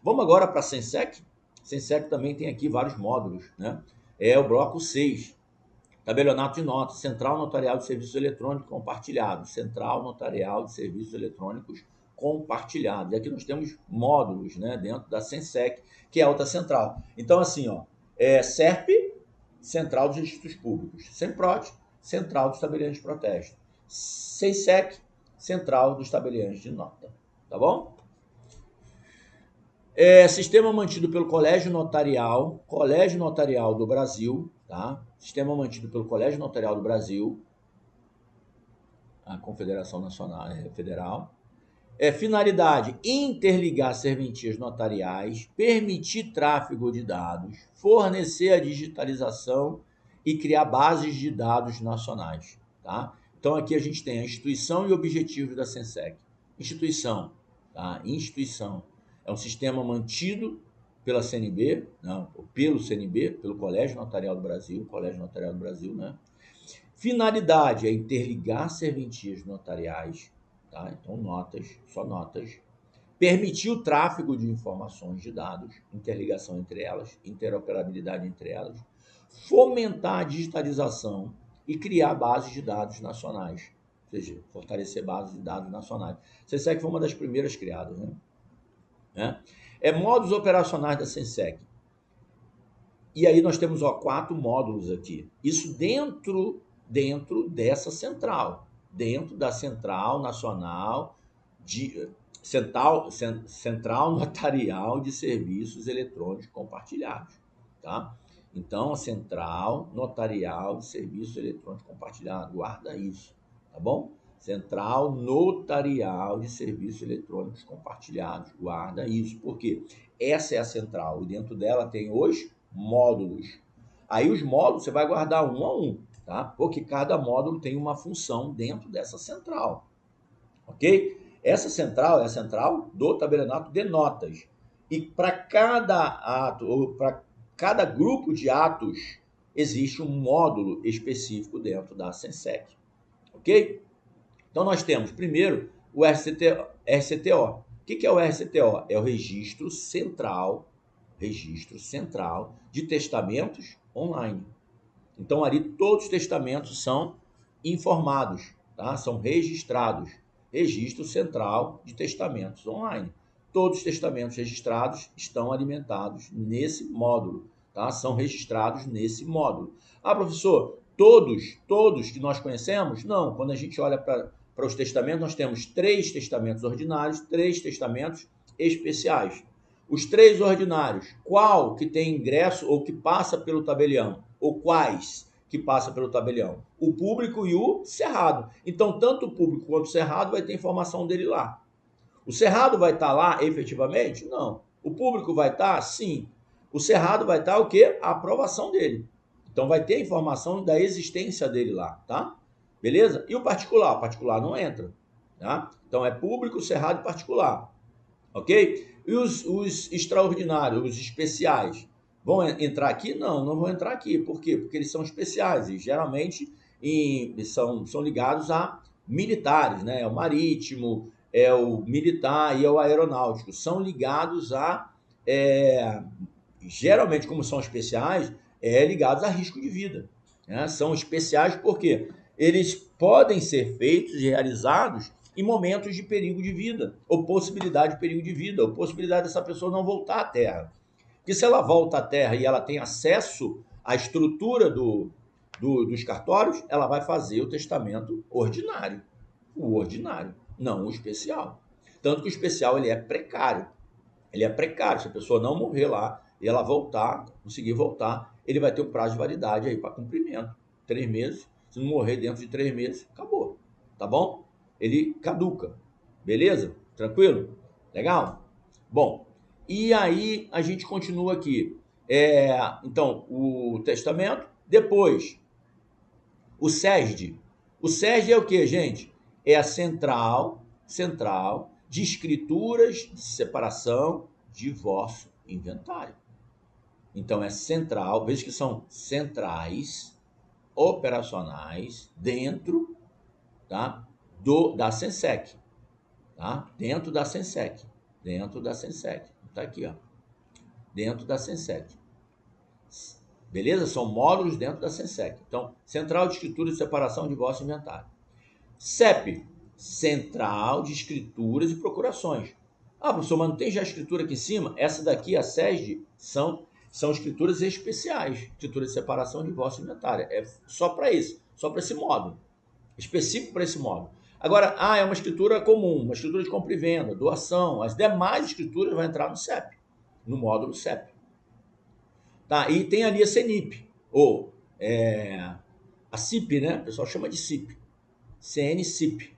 Vamos agora para a Sensec. Sensec também tem aqui vários módulos, né? É o bloco 6, tabelionato de notas, Central Notarial de Serviços Eletrônicos Compartilhados, Central Notarial de Serviços Eletrônicos Compartilhados. E aqui nós temos módulos, né, dentro da Sensec, que é a outra central. Então, assim, ó, SERP, Central dos Registros Públicos, SEMPROT, Central dos Tabeliões de Protesto, Sensec, Central dos Tabeliões de Nota. Tá bom? Sistema mantido pelo Colégio Notarial do Brasil, tá? Sistema mantido pelo Colégio Notarial do Brasil, a Confederação Nacional Federal. Finalidade: interligar serventias notariais, permitir tráfego de dados, fornecer a digitalização e criar bases de dados nacionais, tá? Então aqui a gente tem a instituição e objetivos da Sensec. Instituição, tá? Instituição. É um sistema mantido pela CNB, não, pelo CNB, pelo Colégio Notarial do Brasil, né? Finalidade é interligar serventias notariais, tá? Então notas, só notas. Permitir o tráfego de informações de dados, interligação entre elas, interoperabilidade entre elas. Fomentar a digitalização e criar bases de dados nacionais, ou seja, fortalecer bases de dados nacionais. Sensec foi uma das primeiras criadas, né? Modos operacionais da Sensec. E aí nós temos 4 módulos aqui. Isso dentro dessa central. Dentro da Central Nacional de Central Notarial de Serviços Eletrônicos Compartilhados. Tá? Então, a Central Notarial de Serviços Eletrônicos Compartilhados. Guarda isso. Tá bom? Central Notarial de Serviços Eletrônicos Compartilhados. Guarda isso. Por quê? Essa é a central e dentro dela tem os módulos. Aí os módulos você vai guardar um a um, tá? Porque cada módulo tem uma função dentro dessa central. Ok? Essa central é a central do tabelionato de notas. E para cada ato, ou para cada grupo de atos, existe um módulo específico dentro da Sensec. Ok? Então, nós temos, primeiro, o RCTO. O que é o RCTO? É o Registro Central de Testamentos Online. Então, ali, todos os testamentos são informados, tá? São registrados. Registro Central de Testamentos Online. Todos os testamentos registrados estão alimentados nesse módulo, tá? São registrados nesse módulo. Ah, professor, todos que nós conhecemos? Não, quando a gente olha para os testamentos, nós temos 3 testamentos ordinários, 3 testamentos especiais. Os 3 ordinários, qual que tem ingresso ou que passa pelo tabelião? Ou quais que passa pelo tabelião? O público e o cerrado. Então, tanto o público quanto o cerrado vai ter informação dele lá. O cerrado vai estar lá efetivamente? Não. O público vai estar? Sim. O cerrado vai estar o quê? A aprovação dele. Então, vai ter a informação da existência dele lá, tá? Beleza? E o particular? O particular não entra, tá? Então, é público, cerrado e particular. Ok? E os extraordinários, os especiais, vão entrar aqui? Não vão entrar aqui. Por quê? Porque eles são especiais e geralmente são ligados a militares, né? É o marítimo, é o militar e é o aeronáutico. São ligados a, geralmente, como são especiais, ligados a risco de vida. Né? São especiais porque eles podem ser feitos e realizados em momentos de perigo de vida, ou possibilidade de perigo de vida, ou possibilidade dessa pessoa não voltar à Terra. Porque se ela volta à Terra e ela tem acesso à estrutura dos cartórios, ela vai fazer o testamento ordinário. O ordinário, não o especial. Tanto que o especial ele é precário. Ele é precário. Se a pessoa não morrer lá e ela voltar, conseguir voltar, ele vai ter um prazo de validade aí para cumprimento. 3 meses. Se não morrer dentro de 3 meses, acabou. Tá bom? Ele caduca. Beleza? Tranquilo? Legal? Bom, e aí a gente continua aqui. Então, o testamento. Depois, o SESD. O SESD é o que, gente? É a central de escrituras de separação, divórcio e inventário. Então, é central, veja que são centrais operacionais dentro, tá, da Sensec. Tá? Dentro da Sensec. Tá aqui, ó, dentro da Sensec. Beleza? São módulos dentro da Sensec. Então, Central de Escritura de Separação, Divórcio e Inventário. CEP, Central de Escrituras e Procurações. Ah, professor, mas não tem já escritura aqui em cima? Essa daqui, a SESD, são escrituras especiais. Escritura de separação, divórcio e inventário. É só para isso, só para esse módulo. Específico para esse módulo. Agora, é uma escritura comum, uma escritura de compra e venda, doação. As demais escrituras vão entrar no CEP, no módulo CEP. Tá? E tem ali a CNIP, ou a CIP, né? O pessoal chama de CIP. CNCIP.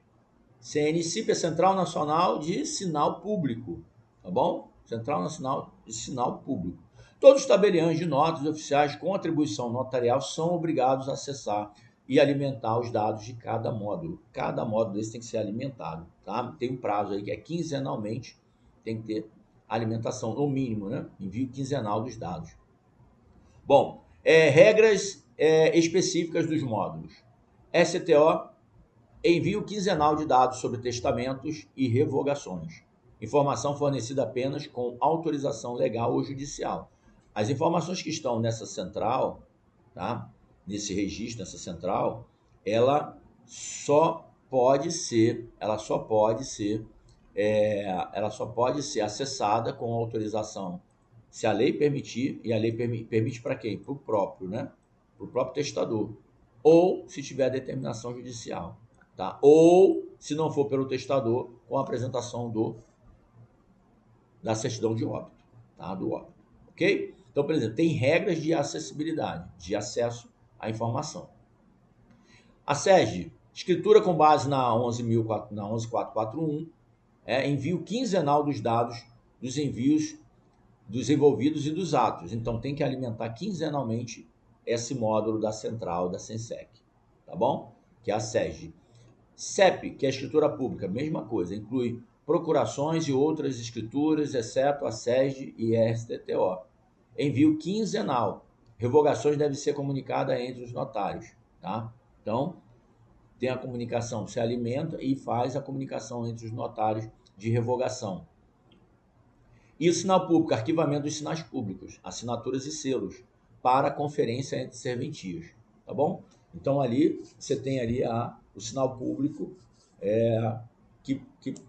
CNCIP é Central Nacional de Sinal Público, tá bom? Central Nacional de Sinal Público. Todos os tabeliães de notas oficiais com atribuição notarial são obrigados a acessar e alimentar os dados de cada módulo. Cada módulo desse tem que ser alimentado, tá? Tem um prazo aí que é quinzenalmente, tem que ter alimentação, no mínimo, né? Envio quinzenal dos dados. Bom, regras específicas dos módulos. STO, envio quinzenal de dados sobre testamentos e revogações. Informação fornecida apenas com autorização legal ou judicial. As informações que estão nessa central, tá? Nesse registro, nessa central, ela só pode ser acessada com autorização, se a lei permitir, e a lei permite para quem? Para o próprio, né? Para o próprio testador. Ou se tiver determinação judicial. Tá? Ou, se não for pelo testador, com a apresentação da certidão de óbito, tá? Do óbito, ok? Então, por exemplo, tem regras de acessibilidade, de acesso à informação. A SESD, escritura com base na 11.441, envio quinzenal dos dados dos envios dos envolvidos e dos atos. Então, tem que alimentar quinzenalmente esse módulo da central da Sensec, tá bom? Que é a SESD. CEP, que é a escritura pública, mesma coisa, inclui procurações e outras escrituras, exceto a SESD e a STTO. Envio quinzenal. Revogações devem ser comunicadas entre os notários, tá? Então, tem a comunicação, se alimenta e faz a comunicação entre os notários de revogação. E o sinal público, arquivamento dos sinais públicos, assinaturas e selos, para conferência entre serventias, tá bom? Então, ali, você tem ali o sinal público que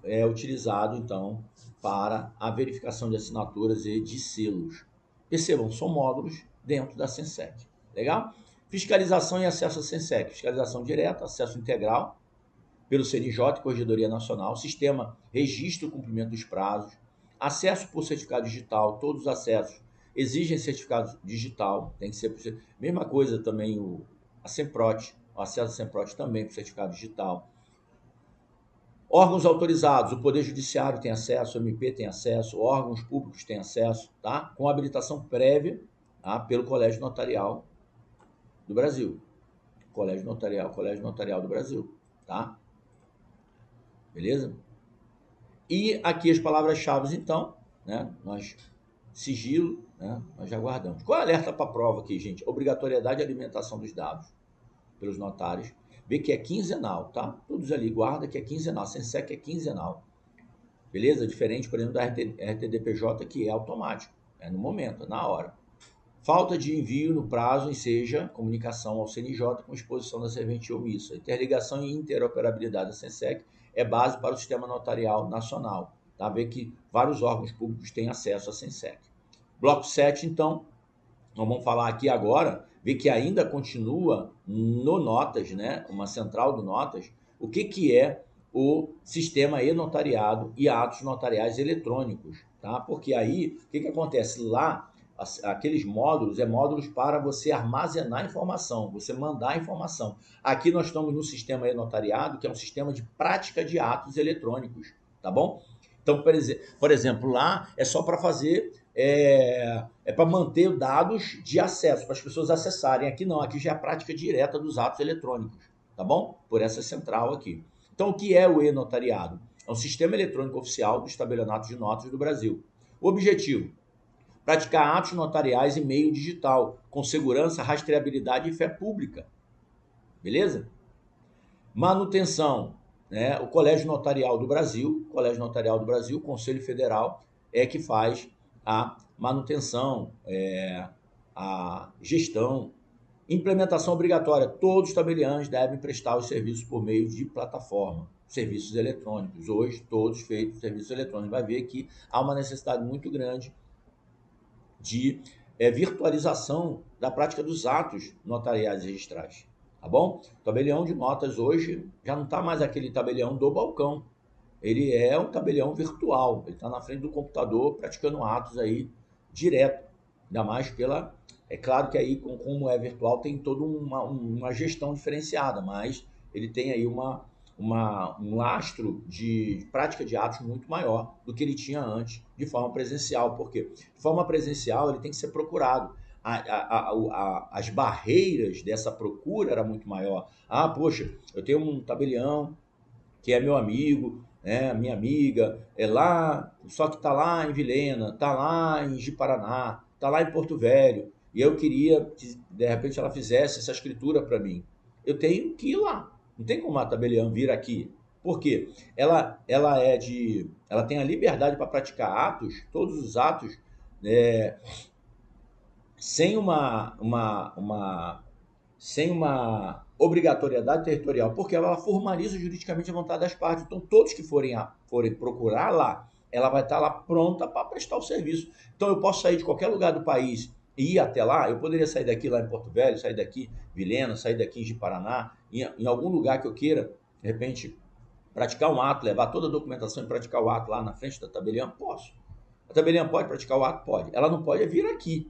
é utilizado, então, para a verificação de assinaturas e de selos. Percebam, são módulos dentro da Sensec. Legal? Fiscalização e acesso à Sensec. Fiscalização direta, acesso integral pelo CNJ, Corregedoria Nacional, sistema registro e cumprimento dos prazos, acesso por certificado digital, todos os acessos exigem certificado digital, tem que ser possível. Mesma coisa também a SEMPROT, o acesso à SEMPROT também por certificado digital. Órgãos autorizados, o Poder Judiciário tem acesso, o MP tem acesso, órgãos públicos têm acesso, tá? Com habilitação prévia, tá? Pelo Colégio Notarial do Brasil. Colégio Notarial do Brasil, tá? Beleza? E aqui as palavras-chave, então, né? Sigilo, né? Nós já guardamos. Qual é o alerta para a prova aqui, gente? Obrigatoriedade de alimentação dos dados pelos notários. Vê que é quinzenal, tá? Todos ali, guarda que é quinzenal. Sensec é quinzenal. Beleza? Diferente, por exemplo, da RTDPJ, que é automático. É no momento, é na hora. Falta de envio no prazo, enseja comunicação ao CNJ com exposição da serventia omissa. Interligação e interoperabilidade da Sensec é base para o sistema notarial nacional. Tá? Vê que vários órgãos públicos têm acesso à Sensec. Bloco 7, então, nós vamos falar aqui agora, vê que ainda continua no Notas, né? Uma central do Notas, o que é o sistema e-notariado e atos notariais eletrônicos, tá? Porque aí, o que acontece? Lá, aqueles módulos, módulos para você armazenar informação, você mandar informação. Aqui nós estamos no sistema e-notariado, que é um sistema de prática de atos eletrônicos, tá bom? Então, por exemplo, lá é só para fazer, para manter dados de acesso, para as pessoas acessarem. Aqui não, aqui já é a prática direta dos atos eletrônicos, tá bom? Por essa central aqui. Então, o que é o e-notariado? É um sistema eletrônico oficial dos tabelionatos de notas do Brasil. O objetivo: praticar atos notariais em meio digital, com segurança, rastreabilidade e fé pública. Beleza? Manutenção, né? O Colégio Notarial do Brasil, Conselho Federal, é que faz a manutenção, a gestão. Implementação obrigatória. Todos os tabeliães devem prestar os serviços por meio de plataforma, serviços eletrônicos. Hoje, todos feitos serviços eletrônicos. Vai ver que há uma necessidade muito grande de virtualização da prática dos atos notariais e registrais. Tá bom? O tabelião de notas hoje já não está mais aquele tabelião do balcão. Ele é um tabelião virtual. Ele está na frente do computador praticando atos aí direto. Ainda mais pela... É claro que aí, como é virtual, tem toda uma gestão diferenciada, mas ele tem aí um lastro de prática de atos muito maior do que ele tinha antes de forma presencial. Por quê? De forma presencial, ele tem que ser procurado. As barreiras dessa procura era muito maior. Ah, poxa, eu tenho um tabelião que é meu amigo, né, minha amiga, é lá, só que está lá em Vilhena, está lá em Ji-Paraná, está lá em Porto Velho, e eu queria que, de repente, ela fizesse essa escritura para mim. Eu tenho que ir lá. Não tem como a tabelião vir aqui. Por quê? Ela tem a liberdade para praticar atos, todos os atos, sem sem uma obrigatoriedade territorial, porque ela formaliza juridicamente a vontade das partes. Então, todos que forem procurar lá, ela vai estar lá pronta para prestar o serviço. Então, eu posso sair de qualquer lugar do país e ir até lá. Eu poderia sair daqui lá em Porto Velho, sair daqui em Vilhena, sair daqui em Ji-Paraná, em algum lugar que eu queira, de repente, praticar um ato, levar toda a documentação e praticar o ato lá na frente da tabelião. Posso. A tabelião pode praticar o ato? Pode. Ela não pode vir aqui,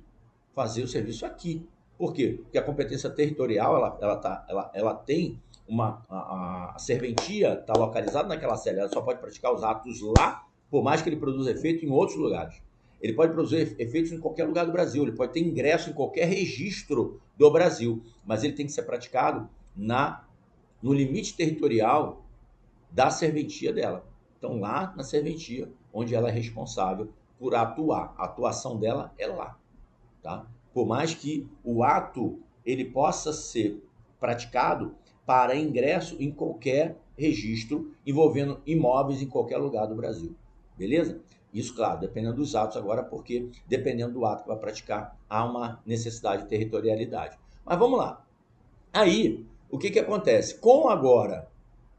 fazer o serviço aqui. Por quê? Porque a competência territorial, ela tem a serventia está localizada naquela sede, ela só pode praticar os atos lá, por mais que ele produza efeito em outros lugares. Ele pode produzir efeitos em qualquer lugar do Brasil, ele pode ter ingresso em qualquer registro do Brasil, mas ele tem que ser praticado no limite territorial da serventia dela. Então, lá na serventia, onde ela é responsável por atuar. A atuação dela é lá. Tá? Por mais que o ato ele possa ser praticado para ingresso em qualquer registro envolvendo imóveis em qualquer lugar do Brasil. Beleza? Isso, claro, dependendo dos atos agora, porque dependendo do ato que vai praticar, há uma necessidade de territorialidade. Mas vamos lá. Aí, o que acontece? Com agora,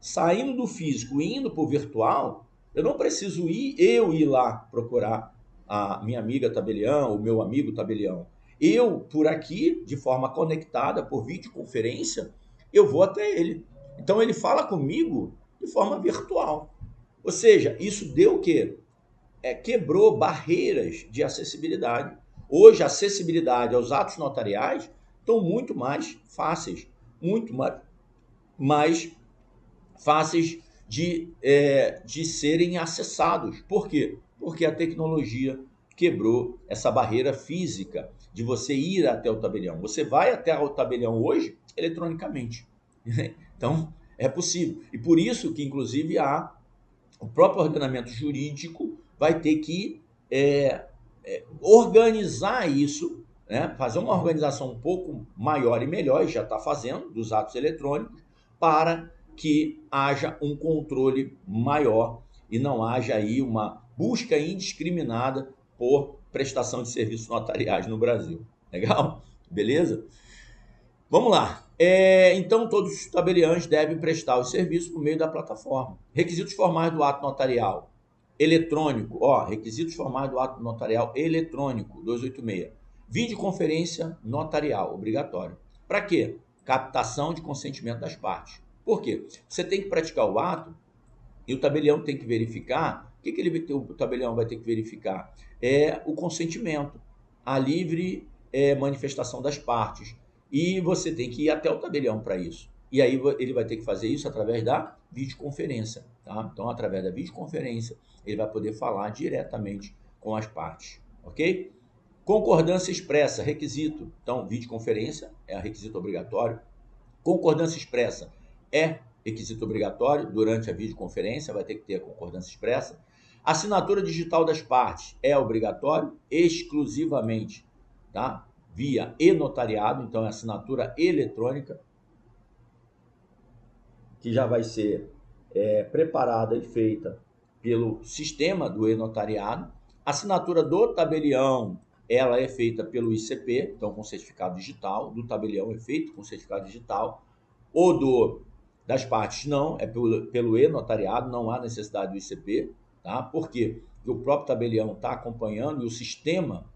saindo do físico e indo para o virtual, eu não preciso ir lá procurar a minha amiga tabelião, o meu amigo tabelião. Eu, por aqui, de forma conectada, por videoconferência, eu vou até ele. Então, ele fala comigo de forma virtual. Ou seja, isso deu o quê? Quebrou barreiras de acessibilidade. Hoje, a acessibilidade aos atos notariais estão muito mais fáceis, muito mais fáceis de serem acessados. Por quê? Porque a tecnologia quebrou essa barreira física de você ir até o tabelião. Você vai até o tabelião hoje eletronicamente. Então, é possível. E por isso que, inclusive, o próprio ordenamento jurídico vai ter que organizar isso, né? Fazer uma organização um pouco maior e melhor, e já está fazendo, dos atos eletrônicos, para que haja um controle maior e não haja aí uma busca indiscriminada por prestação de serviços notariais no Brasil. Legal? Beleza? Vamos lá. Então, todos os tabeliães devem prestar os serviços por meio da plataforma. Requisitos formais do ato notarial eletrônico. Requisitos formais do ato notarial eletrônico, 286. Videoconferência notarial, obrigatório. Para quê? Captação de consentimento das partes. Por quê? Você tem que praticar o ato e o tabelião tem que verificar. O que o tabelião vai ter que verificar? O consentimento, a livre manifestação das partes. E você tem que ir até o tabelião para isso. E aí ele vai ter que fazer isso através da videoconferência. Tá? Então, através da videoconferência, ele vai poder falar diretamente com as partes. Ok? Concordância expressa, requisito. Então, videoconferência é requisito obrigatório. Concordância expressa é requisito obrigatório. Durante a videoconferência vai ter que ter a concordância expressa. Assinatura digital das partes é obrigatório exclusivamente, tá? Via e-notariado, então é assinatura eletrônica, que já vai ser preparada e feita pelo sistema do e-notariado. A assinatura do tabelião, ela é feita pelo ICP, então com certificado digital, do tabelião é feito com certificado digital, das partes não, é pelo e-notariado, não há necessidade do ICP, tá? Por quê? Porque o próprio tabelião está acompanhando e o sistema,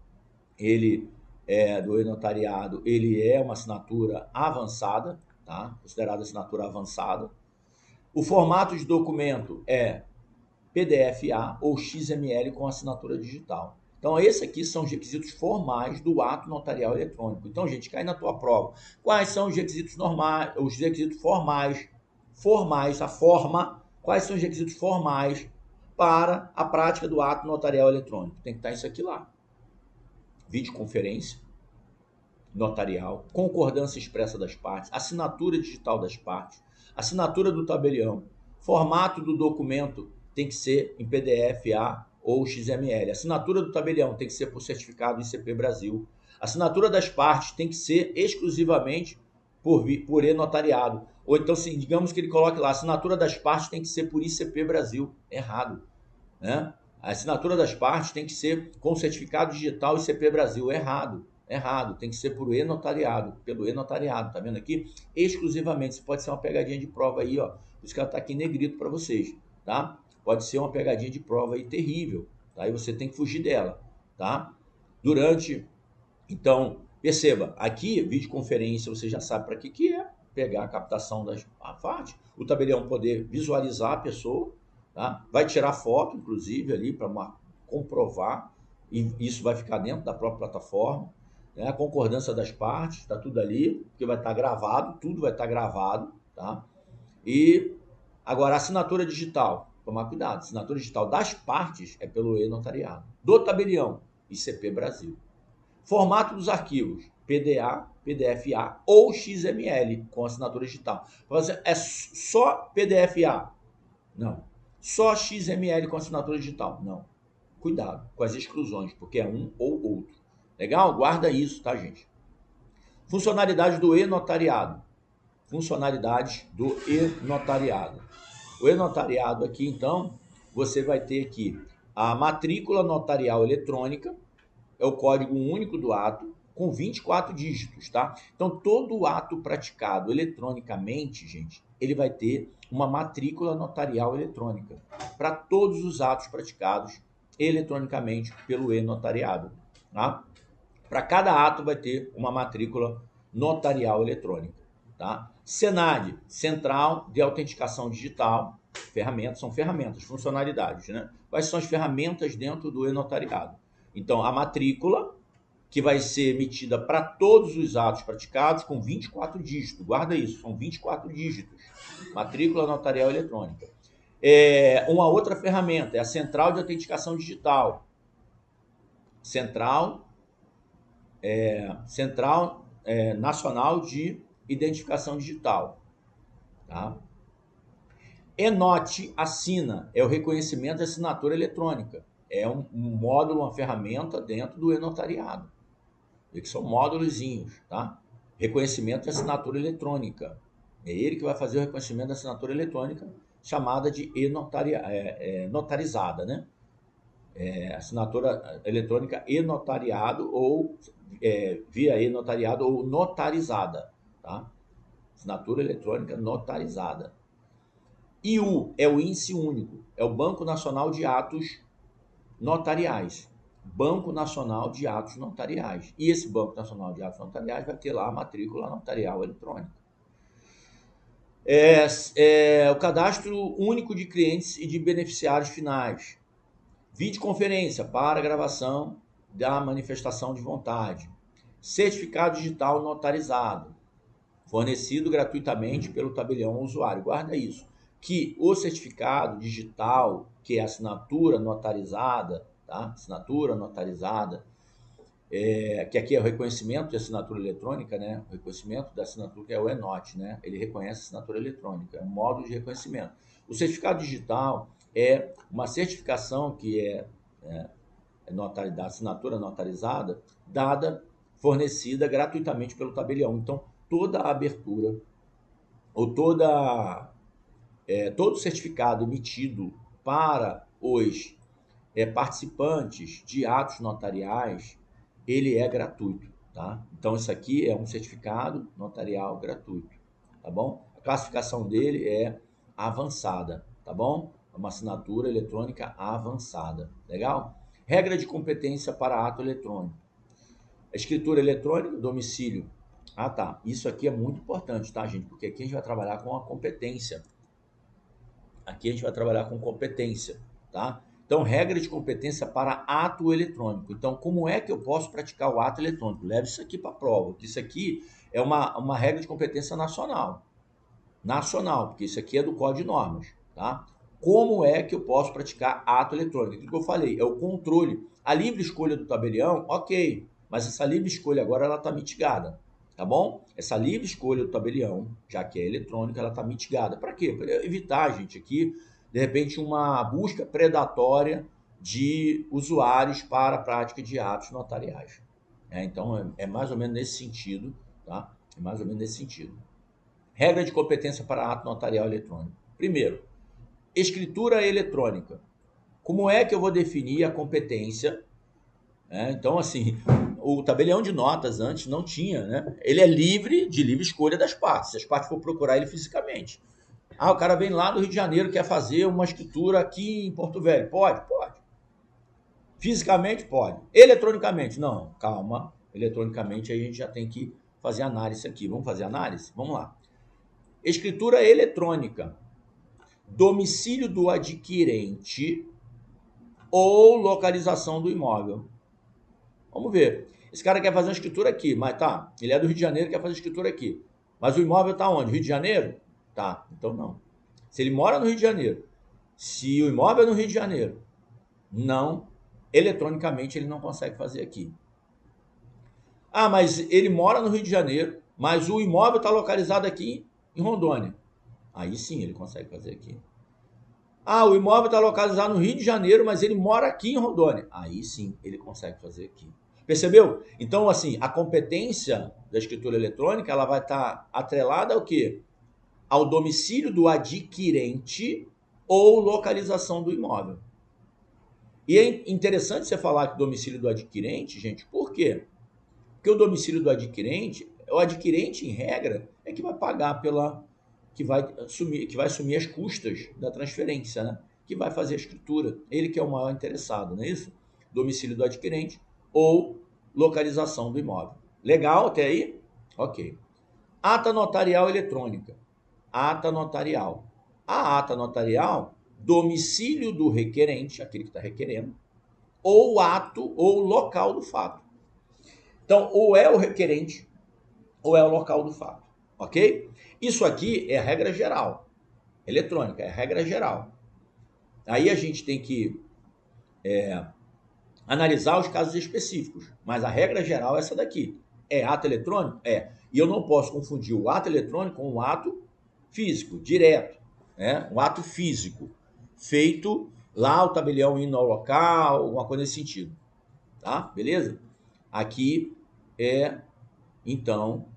do e-notariado, ele é uma assinatura avançada, tá? Considerada assinatura avançada. O formato de documento é PDF-A ou XML com assinatura digital. Então, esses aqui são os requisitos formais do ato notarial eletrônico. Então, gente, cai na tua prova. Quais são os requisitos normais, os requisitos formais, a forma, quais são os requisitos formais para a prática do ato notarial eletrônico? Tem que estar isso aqui lá. Videoconferência notarial, concordância expressa das partes, assinatura digital das partes, assinatura do tabelião, formato do documento tem que ser em PDF-A ou XML. A assinatura do tabelião tem que ser por certificado ICP Brasil. A assinatura das partes tem que ser exclusivamente por e-notariado. Ou então, assim, digamos que ele coloque lá, a assinatura das partes tem que ser por ICP Brasil. Errado, né? A assinatura das partes tem que ser com certificado digital ICP Brasil. Errado. Errado, tem que ser por e-notariado, pelo e-notariado, tá vendo aqui? Exclusivamente, isso pode ser uma pegadinha de prova aí, ó. Por isso que ela tá aqui em negrito para vocês, tá? Pode ser uma pegadinha de prova aí terrível, tá? E você tem que fugir dela, tá? Então, perceba, aqui, videoconferência, você já sabe para que é, pegar a captação das partes, o tabelião poder visualizar a pessoa, tá? Vai tirar foto, inclusive, ali, para comprovar, e isso vai ficar dentro da própria plataforma, né? A concordância das partes, está tudo ali, porque vai estar gravado, tudo vai estar gravado, tá? E agora, a assinatura digital, tomar cuidado, a assinatura digital das partes é pelo e-notariado, do tabelião, ICP Brasil. Formato dos arquivos, PDA, PDF-A ou XML com assinatura digital. É só PDF-A? Não. Só XML com assinatura digital? Não. Cuidado com as exclusões, porque é um ou outro. Legal? Guarda isso, tá, gente? Funcionalidades do e-notariado. Funcionalidades do e-notariado. O e-notariado aqui, então, você vai ter aqui a matrícula notarial eletrônica, é o código único do ato, com 24 dígitos, tá? Então, todo ato praticado eletronicamente, gente, ele vai ter uma matrícula notarial eletrônica para todos os atos praticados eletronicamente pelo e-notariado, tá? Para cada ato vai ter uma matrícula notarial eletrônica, tá? Senad, Central de Autenticação Digital, são ferramentas, funcionalidades, né? Quais são as ferramentas dentro do e-notariado? Então, a matrícula, que vai ser emitida para todos os atos praticados com 24 dígitos. Guarda isso, são 24 dígitos. Matrícula notarial eletrônica. Uma outra ferramenta é a Central de Autenticação Digital. Central Nacional de Identificação Digital. Tá? ENOT Assina é o reconhecimento de assinatura eletrônica. É um módulo, uma ferramenta dentro do e-notariado. Que são módulozinhos, tá? Reconhecimento de assinatura eletrônica. É ele que vai fazer o reconhecimento da assinatura eletrônica, chamada de notarizada, né? Assinatura eletrônica e-notariado ou via e-notariado ou notarizada, tá? Assinatura eletrônica notarizada. IU é o índice único, é o Banco Nacional de Atos Notariais. Banco Nacional de Atos Notariais. E esse Banco Nacional de Atos Notariais vai ter lá a matrícula notarial eletrônica. O cadastro único de clientes e de beneficiários finais. Videoconferência para gravação da manifestação de vontade. Certificado digital notarizado, fornecido gratuitamente pelo tabelião ao usuário. Guarda isso, que o certificado digital, que é a assinatura notarizada, tá? Assinatura notarizada, que aqui é o reconhecimento de assinatura eletrônica, né? O reconhecimento da assinatura, que é o ENOT, né? Ele reconhece a assinatura eletrônica, é um modo de reconhecimento. O certificado digital é uma certificação que é assinatura notarizada, fornecida gratuitamente pelo tabelião. Então, toda a abertura ou todo certificado emitido para os participantes de atos notariais, ele é gratuito, tá? Então, isso aqui é um certificado notarial gratuito, tá bom? A classificação dele é avançada, tá bom? É uma assinatura eletrônica avançada, legal? Regra de competência para ato eletrônico. Escritura eletrônica, domicílio. Ah, tá. Isso aqui é muito importante, tá, gente? Porque aqui a gente vai trabalhar com a competência. Aqui a gente vai trabalhar com competência, tá? Então, regra de competência para ato eletrônico. Então, como é que eu posso praticar o ato eletrônico? Leve isso aqui para a prova, porque isso aqui é uma regra de competência nacional. Nacional, porque isso aqui é do Código de Normas, tá? Como é que eu posso praticar ato eletrônico? Aquilo que eu falei, é o controle. A livre escolha do tabelião, ok, mas essa livre escolha agora ela está mitigada, tá bom? Essa livre escolha do tabelião, já que é eletrônica, ela está mitigada. Para quê? Para evitar, gente, aqui, de repente, uma busca predatória de usuários para a prática de atos notariais. Então, é mais ou menos nesse sentido, tá? É mais ou menos nesse sentido. Regra de competência para ato notarial eletrônico. Primeiro, escritura eletrônica. Como é que eu vou definir a competência? Então, assim, o tabelião de notas antes não tinha, né? Ele é livre, de livre escolha das partes. Se as partes for procurar ele fisicamente. Ah, o cara vem lá do Rio de Janeiro, quer fazer uma escritura aqui em Porto Velho. Pode? Pode. Fisicamente, pode. Eletronicamente, não. Calma. Eletronicamente, aí a gente já tem que fazer análise aqui. Vamos fazer análise? Vamos lá. Escritura eletrônica. Domicílio do adquirente ou localização do imóvel. Vamos ver. Esse cara quer fazer uma escritura aqui, mas tá, ele é do Rio de Janeiro, quer fazer escritura aqui. Mas o imóvel está onde? Rio de Janeiro? Tá, então não. Se ele mora no Rio de Janeiro, se o imóvel é no Rio de Janeiro, não, eletronicamente ele não consegue fazer aqui. Ah, mas ele mora no Rio de Janeiro, mas o imóvel está localizado aqui em Rondônia. Aí sim ele consegue fazer aqui. Ah, o imóvel está localizado no Rio de Janeiro, mas ele mora aqui em Rondônia. Aí sim ele consegue fazer aqui. Percebeu? Então, assim, a competência da escritura eletrônica ela vai estar atrelada ao quê? Ao domicílio do adquirente ou localização do imóvel. E é interessante você falar que o domicílio do adquirente, gente, por quê? Porque o domicílio do adquirente, o adquirente, em regra, é que vai pagar que vai assumir as custas da transferência, né? Que vai fazer a escritura. Ele que é o maior interessado, não é isso? Domicílio do adquirente ou localização do imóvel. Legal até aí? Ok. Ata notarial eletrônica. Ata notarial. A ata notarial, domicílio do requerente, aquele que está requerendo, ou ato ou local do fato. Então, ou é o requerente, ou é o local do fato, ok? Isso aqui é a regra geral, eletrônica, é a regra geral. Aí a gente tem que analisar os casos específicos, mas a regra geral é essa daqui. É ato eletrônico? É. E eu não posso confundir o ato eletrônico com o ato físico, direto, né? Um ato físico, feito lá, o tabelião indo ao local, alguma coisa nesse sentido, tá? Beleza? Aqui então,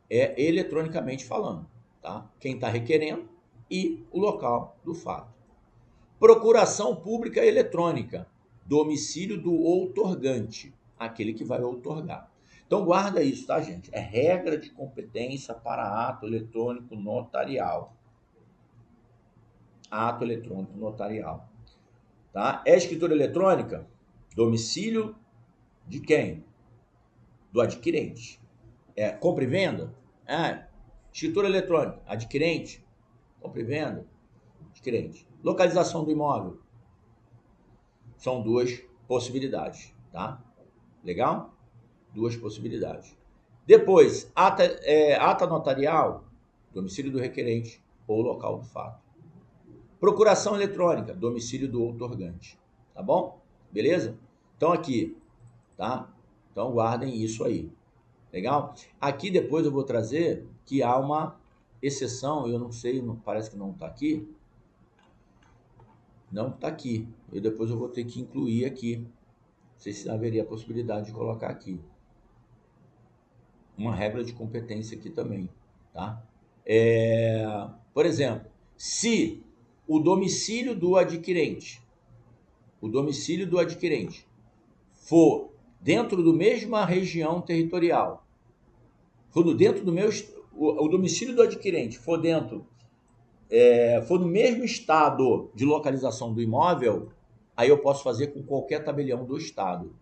é eletronicamente falando, tá? Quem está requerendo e o local do fato. Procuração pública eletrônica, domicílio do outorgante, aquele que vai outorgar. Então guarda isso, tá, gente? É regra de competência para ato eletrônico notarial. Ato eletrônico notarial. Tá? É escritura eletrônica? Domicílio de quem? Do adquirente. É compra e venda? Escritura eletrônica, adquirente, compra e venda, adquirente. Localização do imóvel. São duas possibilidades, tá? Legal? Duas possibilidades. Depois, ata notarial, domicílio do requerente ou local do fato. Procuração eletrônica, domicílio do outorgante. Tá bom? Beleza? Então aqui, tá? Então guardem isso aí. Legal? Aqui depois eu vou trazer que há uma exceção, eu não sei, parece que não está aqui. Não está aqui. Depois eu vou ter que incluir aqui. Não sei se haveria a possibilidade de colocar aqui. Uma regra de competência aqui também, tá? Por exemplo, se o domicílio do adquirente, o domicílio do adquirente for dentro da mesma região territorial, o domicílio do adquirente for for no mesmo estado de localização do imóvel, aí eu posso fazer com qualquer tabelião do estado,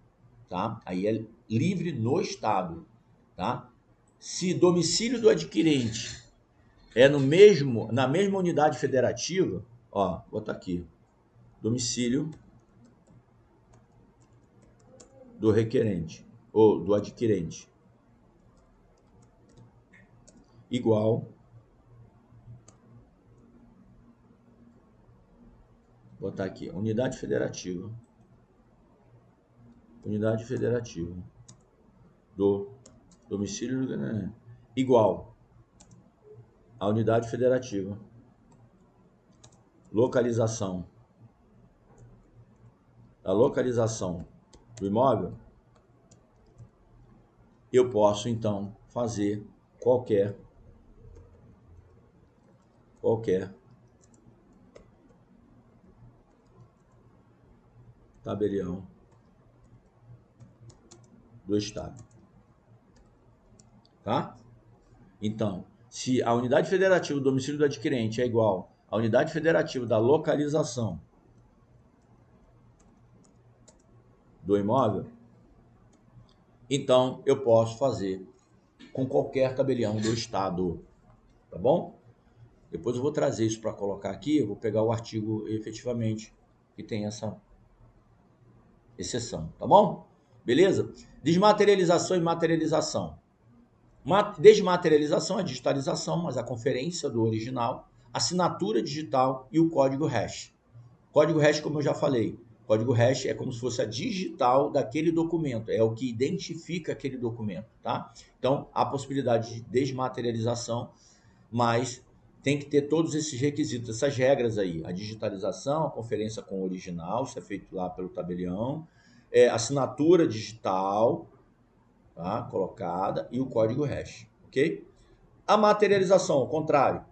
tá? Aí é livre no estado, tá? Se domicílio do adquirente é na mesma unidade federativa, ó, vou botar aqui, domicílio do requerente ou do adquirente igual, vou botar aqui, unidade federativa do domicílio igual a unidade federativa, a localização do imóvel, eu posso então fazer qualquer tabelião do estado, tá? Então, se a unidade federativa do domicílio do adquirente é igual à unidade federativa da localização do imóvel, então eu posso fazer com qualquer tabelião do estado, tá bom? Depois eu vou trazer isso para colocar aqui, eu vou pegar o artigo efetivamente que tem essa exceção, tá bom? Beleza? Desmaterialização e materialização. Desmaterialização é digitalização, mas a conferência do original, assinatura digital e o código hash. Código hash, como eu já falei, código hash é como se fosse a digital daquele documento, é o que identifica aquele documento, tá? Então, há possibilidade de desmaterialização, mas tem que ter todos esses requisitos, essas regras aí. A digitalização, a conferência com o original, isso é feito lá pelo tabelião, assinatura digital, tá? Colocada, e o código hash, ok? A materialização, ao contrário.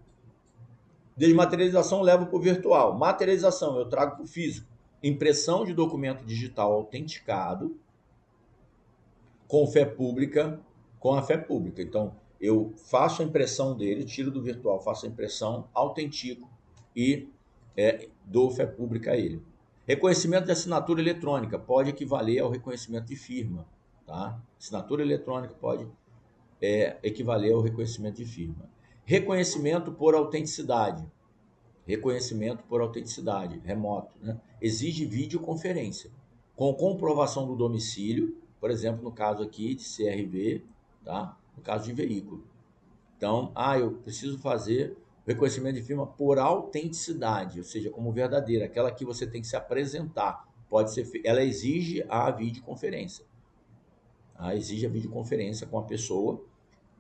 Desmaterialização eu levo para o virtual. Materialização eu trago para o físico. Impressão de documento digital autenticado com a fé pública. Então, eu faço a impressão dele, tiro do virtual, faço a impressão, autentico e dou fé pública a ele. Reconhecimento de assinatura eletrônica pode equivaler ao reconhecimento de firma, tá? Assinatura eletrônica pode equivaler ao reconhecimento de firma. Reconhecimento por autenticidade, remoto, né? Exige videoconferência, com comprovação do domicílio, por exemplo, no caso aqui de CRV, tá? No caso de veículo. Então, eu preciso fazer reconhecimento de firma por autenticidade, ou seja, como verdadeira, aquela que você tem que se apresentar. Ela exige a videoconferência. Exige a videoconferência com a pessoa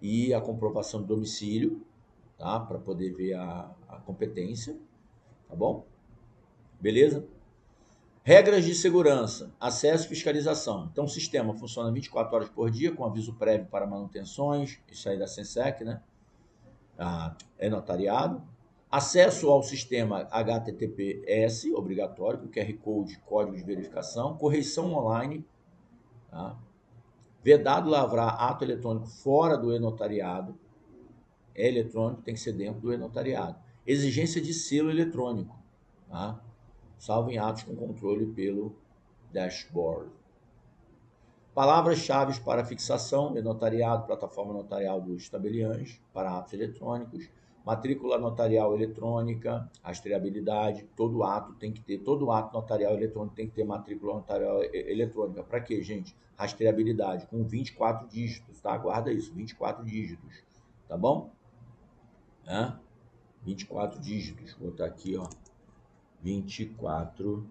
e a comprovação do domicílio, tá? Para poder ver a competência, tá bom? Beleza? Regras de segurança, acesso e fiscalização. Então, o sistema funciona 24 horas por dia, com aviso prévio para manutenções, isso aí da Sensec, né? É notariado. Acesso ao sistema HTTPS, obrigatório, com QR Code, código de verificação. Correção online, tá? Vedado lavrar ato eletrônico fora do e-notariado. É eletrônico, tem que ser dentro do e-notariado. Exigência de selo eletrônico, tá? Salvo em atos com controle pelo dashboard. Palavras-chave para fixação, e-notariado, plataforma notarial dos tabeliães, para atos eletrônicos, matrícula notarial eletrônica, rastreabilidade, todo ato notarial eletrônico tem que ter matrícula notarial eletrônica. Para quê, gente? Rastreabilidade, com 24 dígitos, tá? Guarda isso, 24 dígitos, tá bom? 24 dígitos, vou botar aqui, ó, 24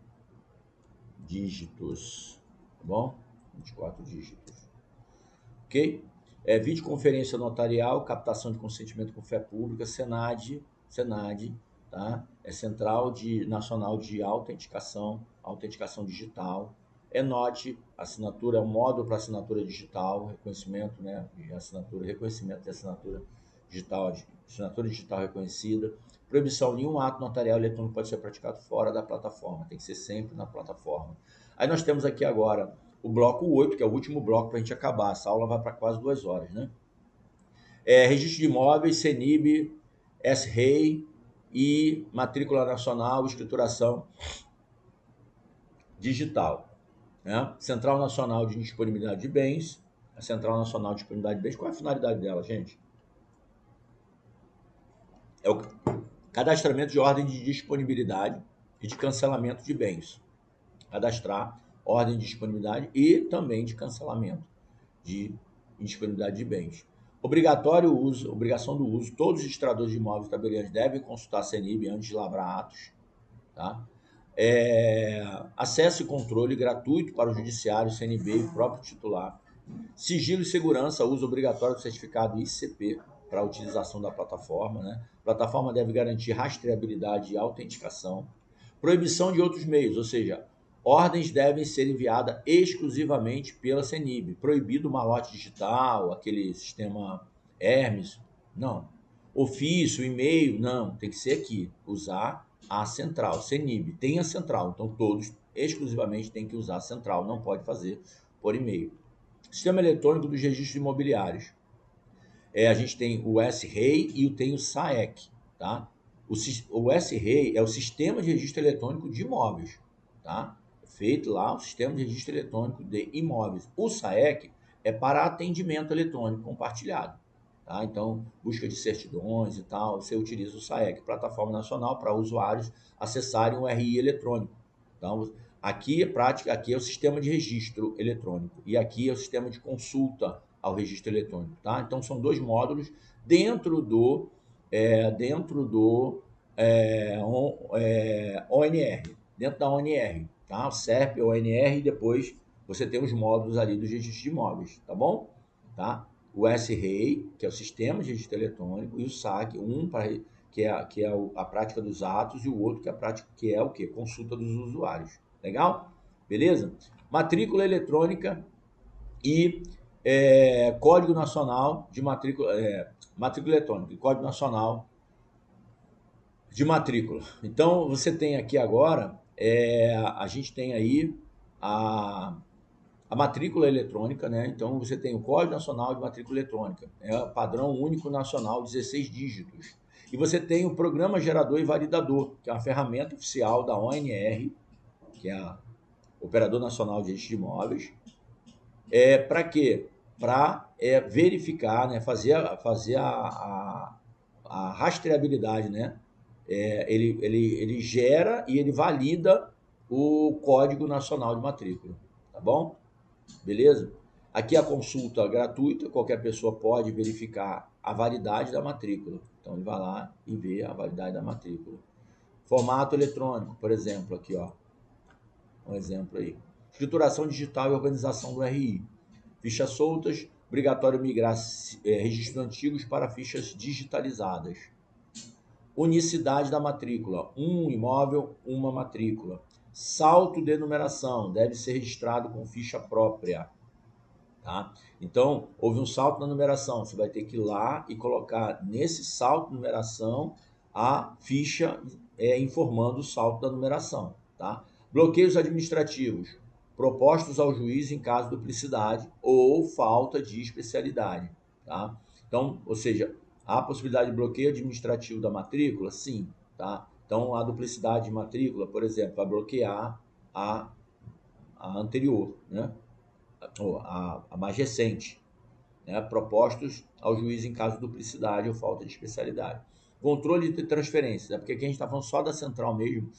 dígitos, tá bom? 24 dígitos, ok? Videoconferência notarial, captação de consentimento com fé pública, Senad, tá? Central Nacional de Autenticação Digital, ENOT, assinatura, é um módulo para assinatura digital, reconhecimento, né, de assinatura, reconhecimento de assinatura digital reconhecida, Proibição: nenhum ato notarial eletrônico pode ser praticado fora da plataforma, tem que ser sempre na plataforma. Aí nós temos aqui agora o bloco 8, que é o último bloco para a gente acabar. Essa aula vai para quase 2 horas, né? Registro de imóveis, CENIB, S-REI e matrícula nacional, escrituração digital. Né? Central Nacional de Disponibilidade de Bens. A Central Nacional de Disponibilidade de Bens, qual é a finalidade dela, gente? É o cadastramento de ordem de disponibilidade e de cancelamento de bens. Cadastrar ordem de disponibilidade e também de cancelamento de indisponibilidade de bens. Obrigatório uso, obrigação do uso. Todos os registradores de imóveis e tabeliões devem consultar a CENIB antes de lavrar atos. Tá? Acesso e controle gratuito para o judiciário, CNB e o próprio titular. Sigilo e segurança, uso obrigatório do certificado ICP para a utilização da plataforma. Né? A plataforma deve garantir rastreabilidade e autenticação. Proibição de outros meios, ou seja, ordens devem ser enviadas exclusivamente pela CENIB. Proibido o malote digital, aquele sistema Hermes, não. Ofício, e-mail, não. Tem que ser aqui, usar a central, CENIB. Tem a central, então todos exclusivamente têm que usar a central, não pode fazer por e-mail. Sistema eletrônico dos registros imobiliários. A gente tem o S-REI e tem o SAEC. Tá? O S-REI é o Sistema de Registro Eletrônico de Imóveis. Tá? Feito lá o Sistema de Registro Eletrônico de Imóveis. O SAEC é para atendimento eletrônico compartilhado. Tá? Então, busca de certidões e tal, você utiliza o SAEC, Plataforma Nacional, para usuários acessarem o RI eletrônico. Então, aqui é prática, aqui é o sistema de registro eletrônico e aqui é o sistema de consulta ao registro eletrônico, tá? Então são dois módulos dentro do ONR, dentro da ONR, tá? O SERP, ONR e depois você tem os módulos ali dos registros de imóveis, tá bom? Tá? O S-REI, que é o sistema de registro eletrônico, e o SAC, que é a prática dos atos, e o outro que é a prática, que é o quê? Consulta dos usuários. Legal? Beleza? Matrícula eletrônica e Código Nacional de Matrícula, matrícula eletrônica e Código Nacional de Matrícula. Então, você tem aqui agora, a gente tem aí a matrícula eletrônica, né? Então, você tem o Código Nacional de Matrícula Eletrônica, padrão único nacional, 16 dígitos. E você tem o Programa Gerador e Validador, que é uma ferramenta oficial da ONR, que é a Operador Nacional de Registro de Imóveis. Para quê? Para verificar, né? fazer a rastreabilidade, né? Ele gera e ele valida o Código Nacional de Matrícula, tá bom? Beleza? Aqui a consulta gratuita, qualquer pessoa pode verificar a validade da matrícula. Então ele vai lá e vê a validade da matrícula. Formato eletrônico, por exemplo, aqui, ó. Um exemplo aí. Escrituração digital e organização do RI. Fichas soltas, obrigatório migrar registros antigos para fichas digitalizadas. Unicidade da matrícula, um imóvel, uma matrícula. Salto de numeração, deve ser registrado com ficha própria. Tá? Então, houve um salto na numeração, você vai ter que ir lá e colocar nesse salto de numeração a ficha informando o salto da numeração. Tá? Bloqueios administrativos, propostos ao juiz em caso de duplicidade ou falta de especialidade. Tá? Então, ou seja, há a possibilidade de bloqueio administrativo da matrícula? Sim. Tá? Então, a duplicidade de matrícula, por exemplo, vai bloquear a anterior, né? A mais recente, né? Propostos ao juiz em caso de duplicidade ou falta de especialidade. Controle de transferências, porque aqui a gente está falando só da central mesmo,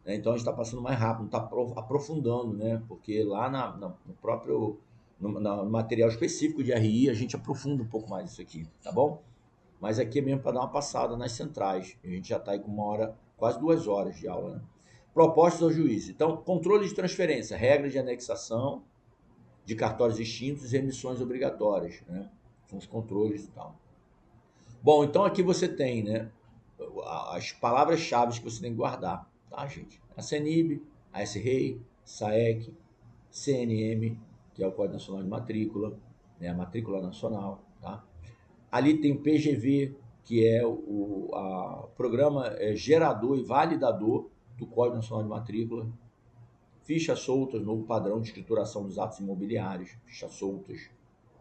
né? Então a gente está passando mais rápido, não está aprofundando, né? Porque lá no próprio no material específico de RI a gente aprofunda um pouco mais isso aqui, tá bom? Mas aqui é mesmo para dar uma passada nas centrais. A gente já está aí com 1 hora, quase 2 horas de aula, né? Propostos ao juiz. Então, controle de transferência, regras de anexação de cartórios extintos e emissões obrigatórias, né? São os controles e tal. Bom, então aqui você tem, né, as palavras-chave que você tem que guardar, tá, gente? A CENIB, a S-REI, SAEC, CNM, que é o Código Nacional de Matrícula, né, a Matrícula Nacional, tá? Ali tem o PGV, que é o programa gerador e validador do Código Nacional de Matrícula, fichas soltas, novo padrão de escrituração dos atos imobiliários, fichas soltas,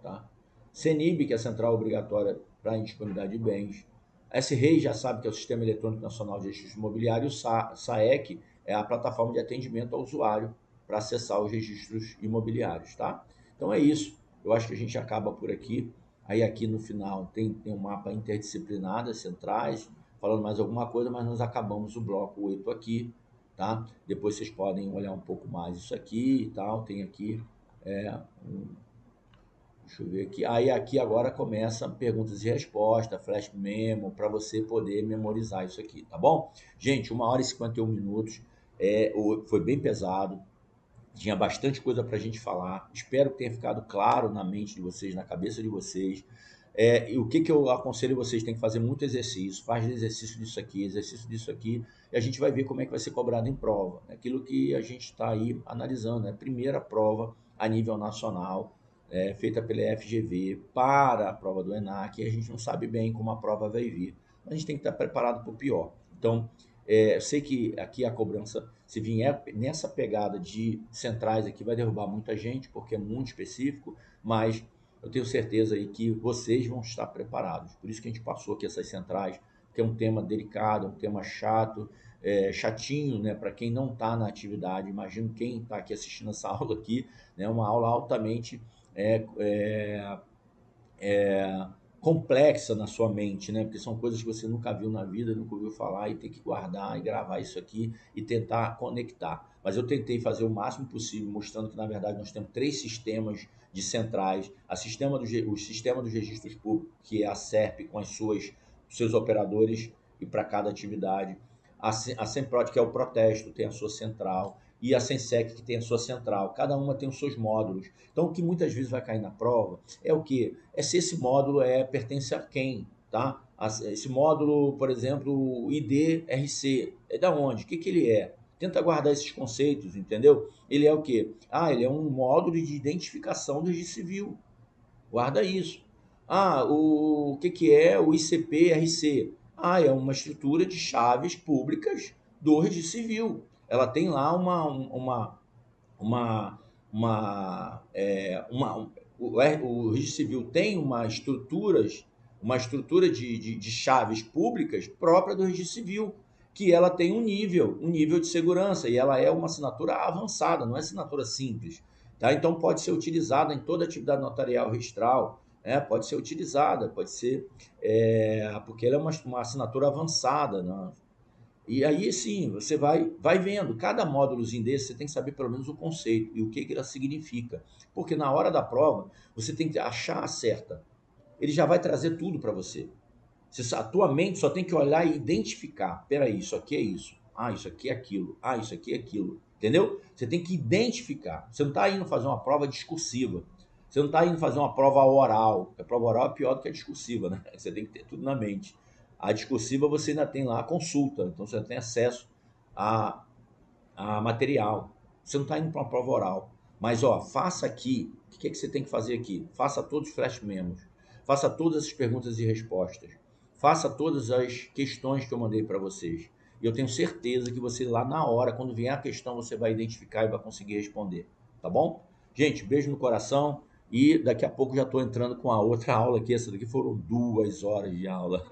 tá? CENIB, que é a Central Obrigatória para a Indisponibilidade de Bens. A S-REI já sabe que é o Sistema Eletrônico Nacional de Registros Imobiliários. O SAEC é a plataforma de atendimento ao usuário para acessar os registros imobiliários, tá? Então é isso. Eu acho que a gente acaba por aqui. Aí aqui no final tem um mapa interdisciplinar das centrais, falando mais alguma coisa, mas nós acabamos o bloco 8 aqui, tá? Depois vocês podem olhar um pouco mais isso aqui e tal. Tem aqui deixa eu ver aqui. Aí aqui agora começa perguntas e respostas, flash memo, para você poder memorizar isso aqui, tá bom? Gente, 1h51. Foi bem pesado. Tinha bastante coisa para a gente falar. Espero que tenha ficado claro na mente de vocês, na cabeça de vocês. E o que eu aconselho vocês? Tem que fazer muito exercício. Faz exercício disso aqui, e a gente vai ver como é que vai ser cobrado em prova. Aquilo que a gente está aí analisando, é a primeira prova a nível nacional, feita pela FGV para a prova do ENAC, e a gente não sabe bem como a prova vai vir. Mas a gente tem que estar preparado para o pior. Então, eu sei que aqui a cobrança, se vier nessa pegada de centrais aqui, vai derrubar muita gente, porque é muito específico, mas eu tenho certeza aí que vocês vão estar preparados. Por isso que a gente passou aqui essas centrais, que é um tema delicado, um tema chato, chatinho, né, para quem não está na atividade. Imagino quem está aqui assistindo essa aula aqui, né, uma aula altamente complexa na sua mente, né? Porque são coisas que você nunca viu na vida, nunca ouviu falar, e tem que guardar e gravar isso aqui e tentar conectar. Mas eu tentei fazer o máximo possível, mostrando que, na verdade, nós temos 3 sistemas de centrais. O sistema dos registros públicos, que é a SERP, com seus operadores, e para cada atividade. A SEMPROD, que é o protesto, tem a sua central. E a SENSEC, que tem a sua central. Cada uma tem os seus módulos. Então, o que muitas vezes vai cair na prova é o quê? É se esse módulo pertence a quem, tá? Esse módulo, por exemplo, o IDRC, é da onde? O que ele é? Tenta guardar esses conceitos, entendeu? Ele é o quê? Ele é um módulo de identificação do registro civil. Guarda isso. O que é o ICP-RC? É uma estrutura de chaves públicas do registro civil. Ela tem lá o registro civil tem uma estrutura de chaves públicas própria do registro civil, que ela tem um nível de segurança, e ela é uma assinatura avançada, não é assinatura simples. Tá? Então pode ser utilizada em toda atividade notarial registral, pode ser utilizada, porque ela é uma assinatura avançada, né? E aí sim, você vai vendo. Cada módulozinho desse, você tem que saber pelo menos o conceito e o que ela significa. Porque na hora da prova, você tem que achar a certa. Ele já vai trazer tudo para você. A tua mente só tem que olhar e identificar. Peraí, isso aqui é isso. Isso aqui é aquilo. Isso aqui é aquilo. Entendeu? Você tem que identificar. Você não está indo fazer uma prova discursiva. Você não está indo fazer uma prova oral. A prova oral é pior do que a discursiva, né? Você tem que ter tudo na mente. A discursiva você ainda tem lá a consulta, então você tem acesso a material. Você não está indo para uma prova oral. Mas, faça aqui. O que você tem que fazer aqui? Faça todos os flash memos. Faça todas as perguntas e respostas. Faça todas as questões que eu mandei para vocês. E eu tenho certeza que você lá na hora, quando vier a questão, você vai identificar e vai conseguir responder. Tá bom? Gente, beijo no coração. E daqui a pouco já estou entrando com a outra aula aqui. Essa daqui foram 2 horas de aula.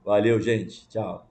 Valeu, gente. Tchau.